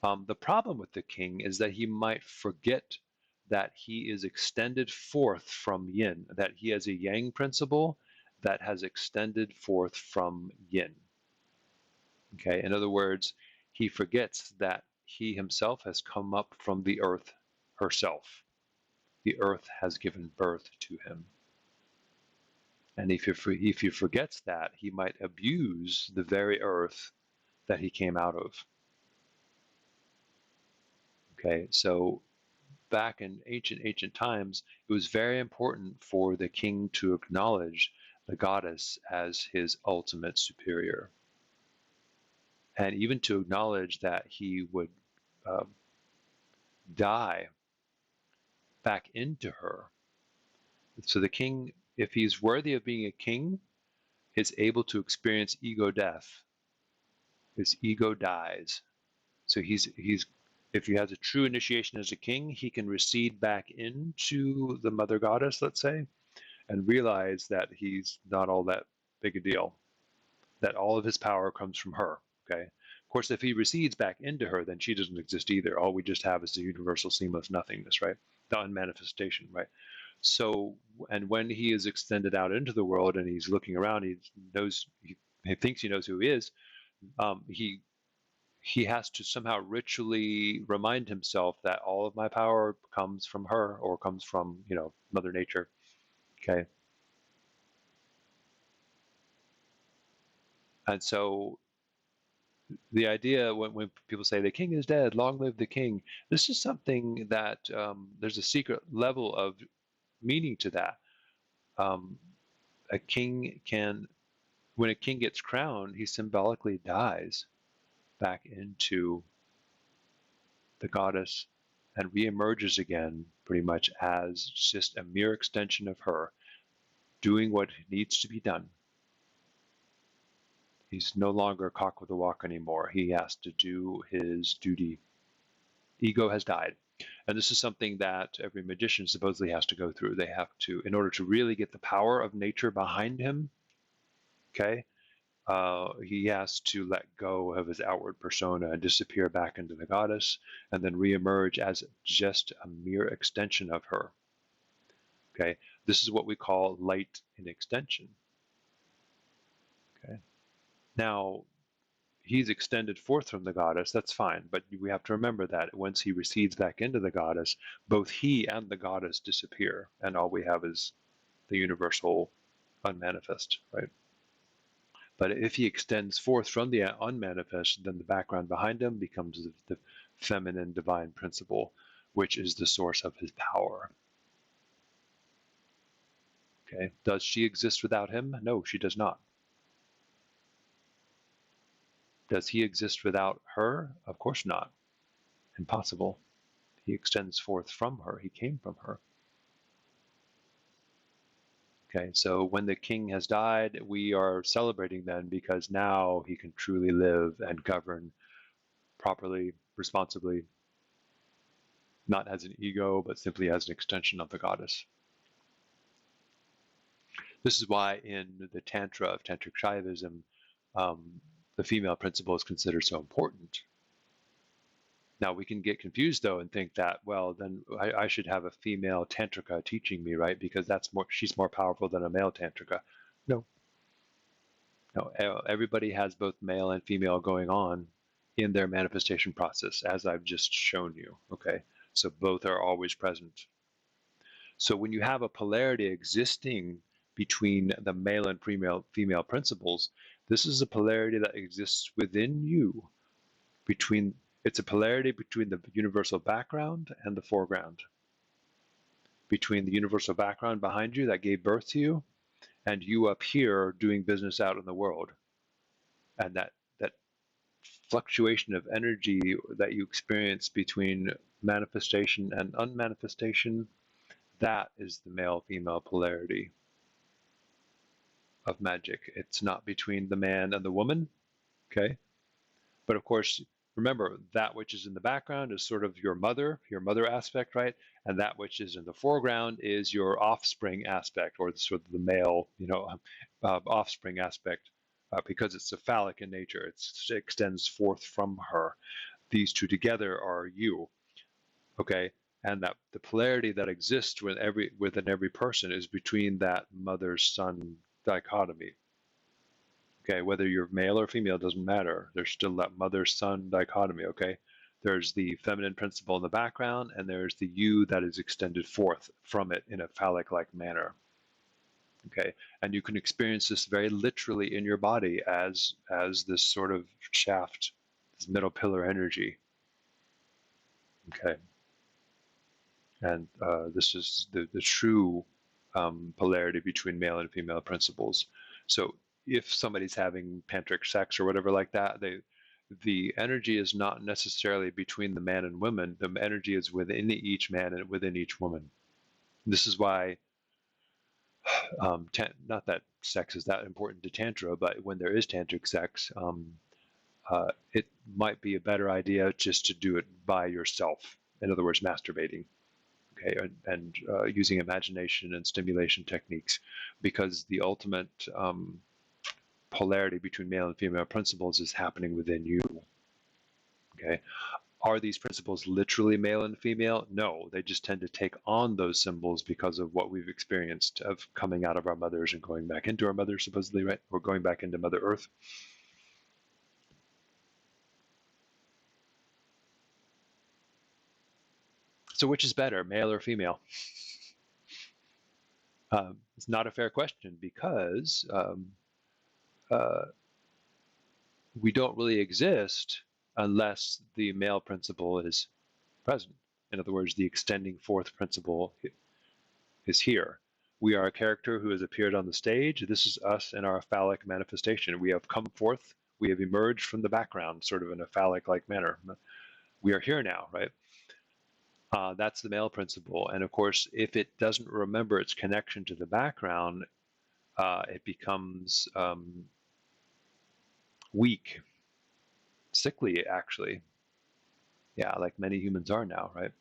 the problem with the king is that he might forget that he is extended forth from yin, that he has a yang principle that has extended forth from yin. Okay, in other words, he forgets that he himself has come up from the earth herself. The earth has given birth to him. And if he forgets that, he might abuse the very earth that he came out of. Okay, so back in ancient times, it was very important for the king to acknowledge the goddess as his ultimate superior. And even to acknowledge that he would die back into her. So the king, if he's worthy of being a king, is able to experience ego death. His ego dies. So he's If he has a true initiation as a king, he can recede back into the mother goddess, let's say, and realize that he's not all that big a deal, that all of his power comes from her. Okay. Of course, if he recedes back into her, then she doesn't exist either. All we just have is the universal seamless nothingness, right? The unmanifestation, right? So, and when he is extended out into the world and he's looking around, he knows, he thinks he knows who he is. He has to somehow ritually remind himself that all of my power comes from her or comes from, Mother Nature. Okay. And so the idea when people say the king is dead, long live the king, this is something that there's a secret level of meaning to that. Um, a king can, when a king gets crowned, he symbolically dies back into the goddess and reemerges again pretty much as just a mere extension of her, doing what needs to be done. He's no longer a cock with a walk anymore. He has to do his duty. Ego has died. And this is something that every magician supposedly has to go through. They have to, in order to really get the power of nature behind him, okay, he has to let go of his outward persona and disappear back into the goddess and then reemerge as just a mere extension of her. Okay, this is what we call light in extension. Okay, now he's extended forth from the goddess, that's fine, but we have to remember that once he recedes back into the goddess, both he and the goddess disappear, and all we have is the universal unmanifest, right? But if he extends forth from the unmanifest, then the background behind him becomes the feminine divine principle, which is the source of his power. Okay, does she exist without him? No, she does not. Does he exist without her? Of course not. Impossible. He extends forth from her. He came from her. Okay, so when the king has died, we are celebrating then because now he can truly live and govern properly, responsibly, not as an ego, but simply as an extension of the goddess. This is why in the Tantra of Tantric Shaivism, the female principle is considered so important. Now, we can get confused, though, and think that, well, then I should have a female tantrika teaching me, right? Because she's more powerful than a male tantrika. No. No, everybody has both male and female going on in their manifestation process, as I've just shown you, okay? So both are always present. So when you have a polarity existing between the male and female principles, this is a polarity that exists within you. It's a polarity between the universal background and the foreground. Between the universal background behind you that gave birth to you, and you up here doing business out in the world. And that fluctuation of energy that you experience between manifestation and unmanifestation, that is the male-female polarity of magic. It's not between the man and the woman, okay? But of course, remember, that which is in the background is sort of your mother aspect, right? And that which is in the foreground is your offspring aspect, or sort of the male, offspring aspect, because it's a phallic in nature. It extends forth from her. These two together are you, okay? And that the polarity that exists within every person is between that mother-son dichotomy. Okay, whether you're male or female doesn't matter. There's still that mother-son dichotomy, okay? There's the feminine principle in the background, and there's the you that is extended forth from it in a phallic-like manner. Okay, and you can experience this very literally in your body as this sort of shaft, this middle pillar energy. Okay, and this is the true polarity between male and female principles. So if somebody's having tantric sex or whatever like that, the energy is not necessarily between the man and woman. The energy is within each man and within each woman. This is why, not that sex is that important to Tantra, but when there is tantric sex, it might be a better idea just to do it by yourself. In other words, masturbating, okay, and using imagination and stimulation techniques, because the ultimate polarity between male and female principles is happening within you. Okay, are these principles literally male and female? No, they just tend to take on those symbols because of what we've experienced of coming out of our mothers and going back into our mothers, supposedly, right? Or going back into Mother Earth. So which is better, male or female? It's not a fair question, because uh, we don't really exist unless the male principle is present. In other words, the extending forth principle is here. We are a character who has appeared on the stage. This is us in our phallic manifestation. We have come forth. We have emerged from the background, sort of in a phallic-like manner. We are here now, right? That's the male principle. And of course, if it doesn't remember its connection to the background, it becomes weak, sickly, actually. Yeah, like many humans are now, right?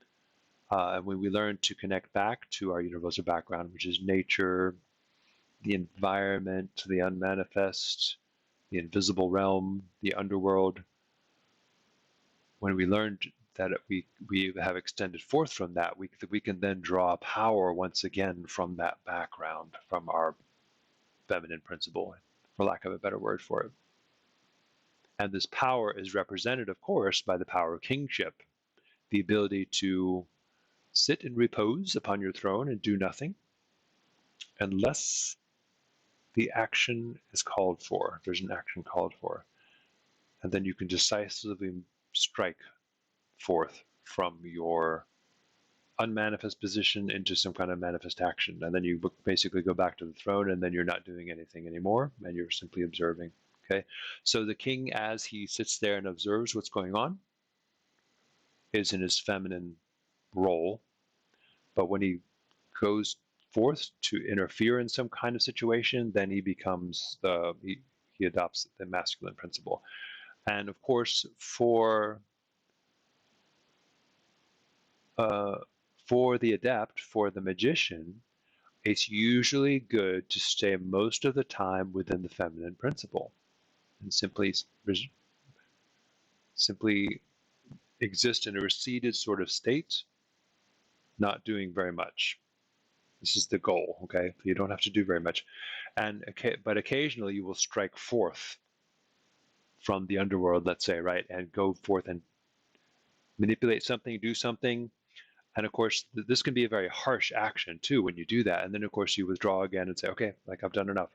And when we learn to connect back to our universal background, which is nature, the environment, the unmanifest, the invisible realm, the underworld, when we learn that we have extended forth from that, we can then draw power once again from that background, from our feminine principle, for lack of a better word for it. And this power is represented, of course, by the power of kingship, the ability to sit in repose upon your throne and do nothing unless the action is called for. There's an action called for. And then you can decisively strike forth from your unmanifest position into some kind of manifest action. And then you basically go back to the throne, and then you're not doing anything anymore, and you're simply observing. Okay, so the king, as he sits there and observes what's going on, is in his feminine role. But when he goes forth to interfere in some kind of situation, then he becomes he adopts the masculine principle. And of course, for the adept, for the magician, it's usually good to stay most of the time within the feminine principle and simply exist in a receded sort of state, not doing very much. This is the goal, okay? You don't have to do very much. But occasionally you will strike forth from the underworld, let's say, right? And go forth and manipulate something, do something. And of course, this can be a very harsh action too when you do that. And then, of course, you withdraw again and say, okay, like I've done enough.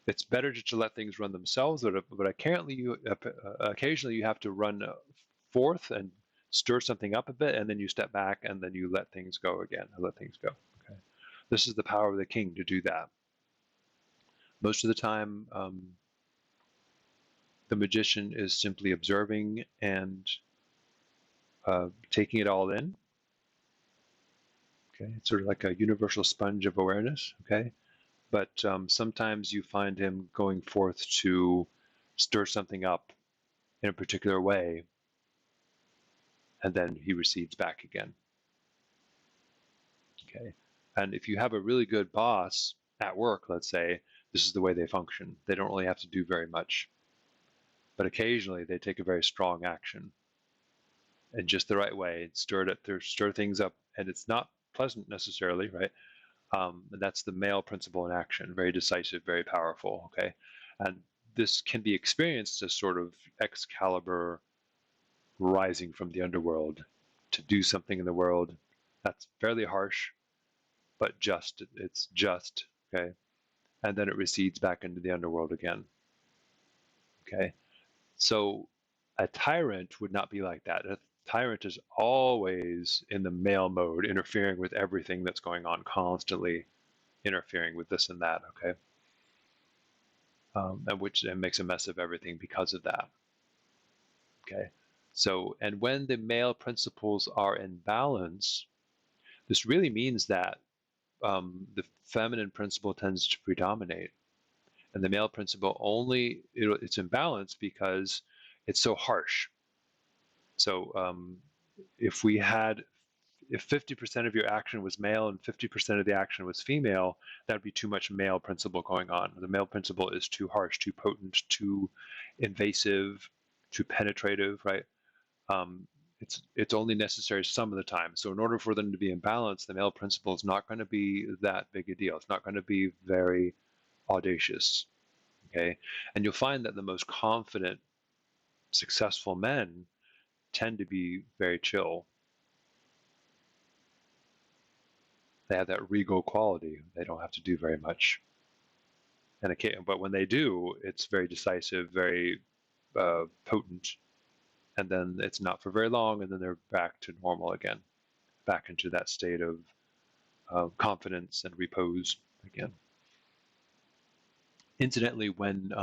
It's better just to let things run themselves, but occasionally you have to run forth and stir something up a bit, and then you step back, and then you let things go again, and let things go. Okay, this is the power of the king to do that. Most of the time, the magician is simply observing and taking it all in. Okay, it's sort of like a universal sponge of awareness. Okay, but sometimes you find him going forth to stir something up in a particular way, and then he recedes back again. Okay, and if you have a really good boss at work, let's say, this is the way they function. They don't really have to do very much, but occasionally they take a very strong action in just the right way, stir things up, and it's not pleasant necessarily, right? And that's the male principle in action, very decisive, very powerful, okay? And this can be experienced as sort of Excalibur rising from the underworld to do something in the world. That's fairly harsh, but it's just, okay? And then it recedes back into the underworld again, okay? So a tyrant would not be like that. A tyrant is always in the male mode, interfering with everything that's going on, constantly interfering with this and that, okay? And which makes a mess of everything because of that, okay? So, and when the male principles are in balance, this really means that the feminine principle tends to predominate. And the male principle only, it's imbalanced because it's so harsh. So if 50% of your action was male and 50% of the action was female, that'd be too much male principle going on. The male principle is too harsh, too potent, too invasive, too penetrative, right? It's only necessary some of the time. So in order for them to be in balance, the male principle is not going to be that big a deal. It's not going to be very audacious, okay? And you'll find that the most confident, successful men tend to be very chill. They have that regal quality. They don't have to do very much. And but when they do, it's very decisive, very potent, and then it's not for very long, and then they're back to normal again, back into that state of confidence and repose again. Incidentally, when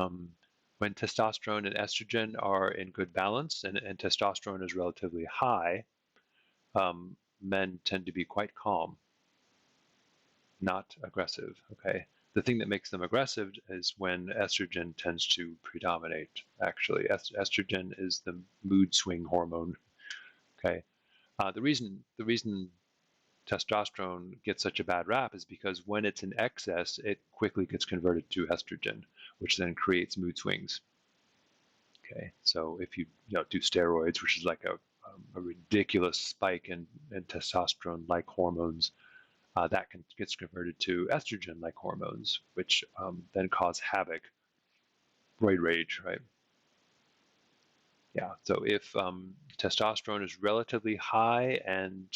testosterone and estrogen are in good balance, and testosterone is relatively high, men tend to be quite calm, not aggressive. Okay. The thing that makes them aggressive is when estrogen tends to predominate. Actually, estrogen is the mood swing hormone. Okay. The reason testosterone gets such a bad rap is because when it's in excess, it quickly gets converted to estrogen, which then creates mood swings. Okay, so if you do steroids, which is like a ridiculous spike in testosterone-like hormones, that gets converted to estrogen-like hormones, which then cause havoc, roid rage, right? Yeah, so if testosterone is relatively high and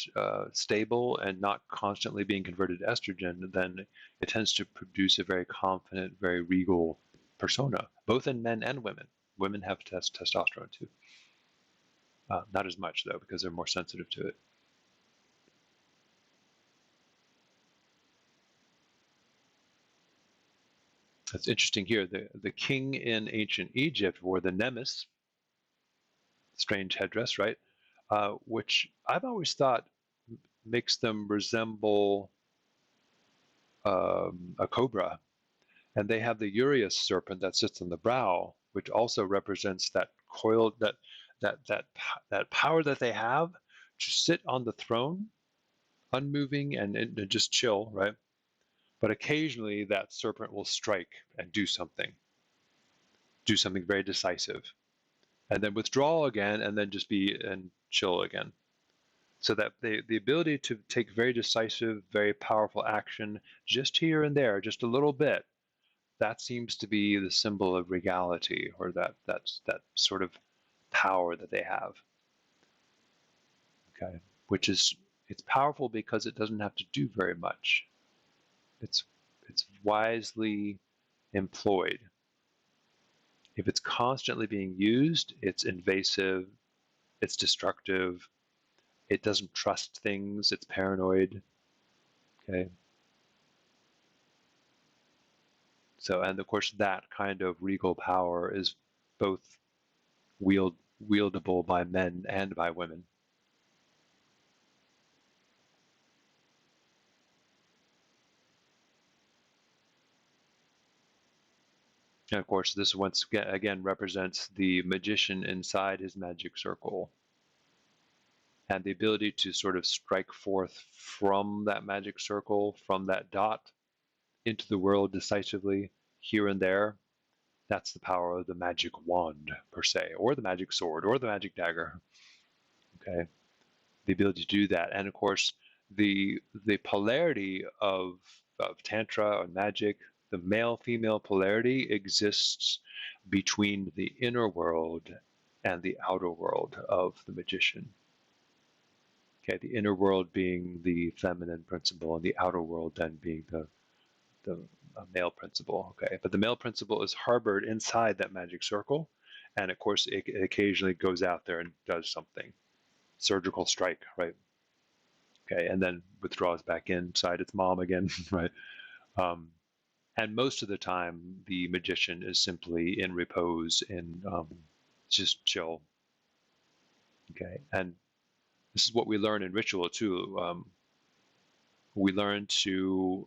stable and not constantly being converted to estrogen, then it tends to produce a very confident, very regal persona, both in men and women. Women have testosterone too. Not as much, though, because they're more sensitive to it. It's interesting here. The king in ancient Egypt wore the nemes, strange headdress, right? Which I've always thought makes them resemble a cobra. And they have the uraeus serpent that sits on the brow, which also represents that coiled, that power that they have to sit on the throne, unmoving and just chill, right? But occasionally that serpent will strike and do something very decisive, and then withdraw again, and then just be and chill again. So that the ability to take very decisive, very powerful action just here and there, just a little bit, that seems to be the symbol of regality, or that sort of power that they have. Okay, which is, it's powerful because it doesn't have to do very much. It's wisely employed. If it's constantly being used, it's invasive, it's destructive, it doesn't trust things, it's paranoid. Okay. So, and of course, that kind of regal power is both wieldable by men and by women. And of course, this once again represents the magician inside his magic circle, and the ability to sort of strike forth from that magic circle, from that dot, into the world decisively, here and there. That's the power of the magic wand, per se, or the magic sword, or the magic dagger. Okay, the ability to do that, and of course, the polarity of tantra and magic, the male-female polarity exists between the inner world and the outer world of the magician. Okay, the inner world being the feminine principle, and the outer world then being the male principle. Okay, but the male principle is harbored inside that magic circle, and of course, it occasionally goes out there and does something, surgical strike, right? Okay, and then withdraws back inside its mom again, right? And most of the time, the magician is simply in repose, in just chill. Okay, and this is what we learn in ritual too. We learn to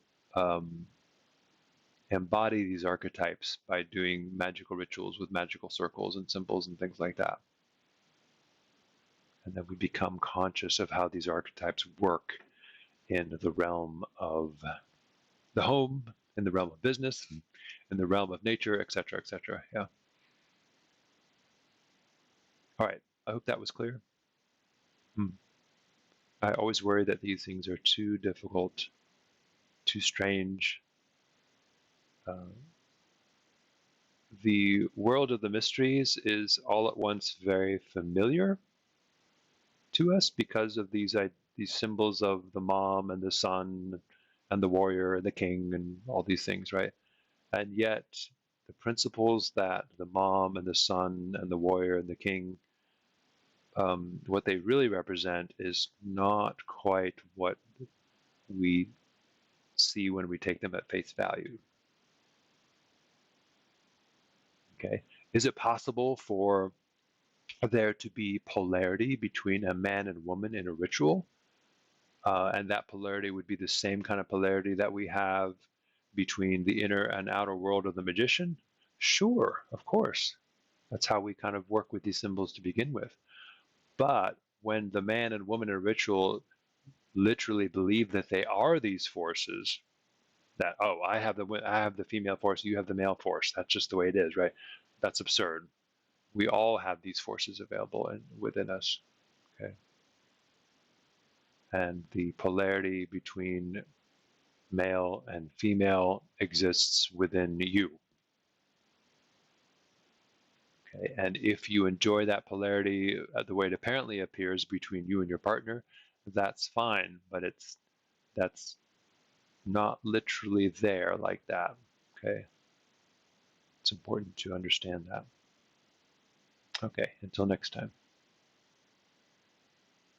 embody these archetypes by doing magical rituals with magical circles and symbols and things like that. And then we become conscious of how these archetypes work in the realm of the home, in the realm of business, in the realm of nature, etc., etc. Yeah. All right. I hope that was clear. I always worry that these things are too difficult, too strange. The world of the mysteries is all at once very familiar to us because of these symbols of the mom and the son and the warrior and the king and all these things, right? And yet the principles that the mom and the son and the warrior and the king, what they really represent is not quite what we see when we take them at face value. Okay, is it possible for there to be polarity between a man and woman in a ritual? And that polarity would be the same kind of polarity that we have between the inner and outer world of the magician? Sure, of course. That's how we kind of work with these symbols to begin with. But when the man and woman in a ritual literally believe that they are these forces, that, oh, I have the female force, you have the male force, that's just the way it is, right? That's absurd. We all have these forces available within us. Okay. And the polarity between male and female exists within you. Okay. And if you enjoy that polarity the way it apparently appears between you and your partner, that's fine, but that's not literally there like that. Okay. It's important to understand that. Okay, until next time.